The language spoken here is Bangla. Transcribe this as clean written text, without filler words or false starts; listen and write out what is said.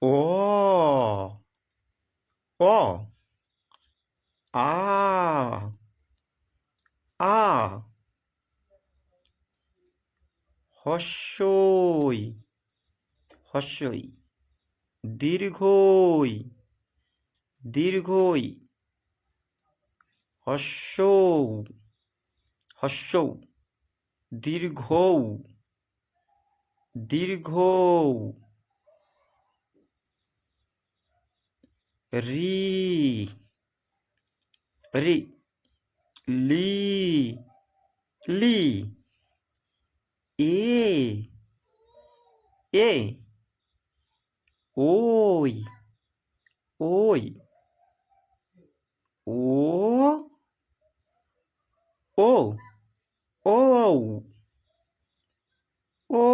অ অ আ আ হস্যই হস্যই দীর্ঘই দীর্ঘই হস্যৌ হস্যৌ দীর্ঘৌ দীর্ঘৌ রি রি লি লি এ এ ওই ওই ও ও ও ও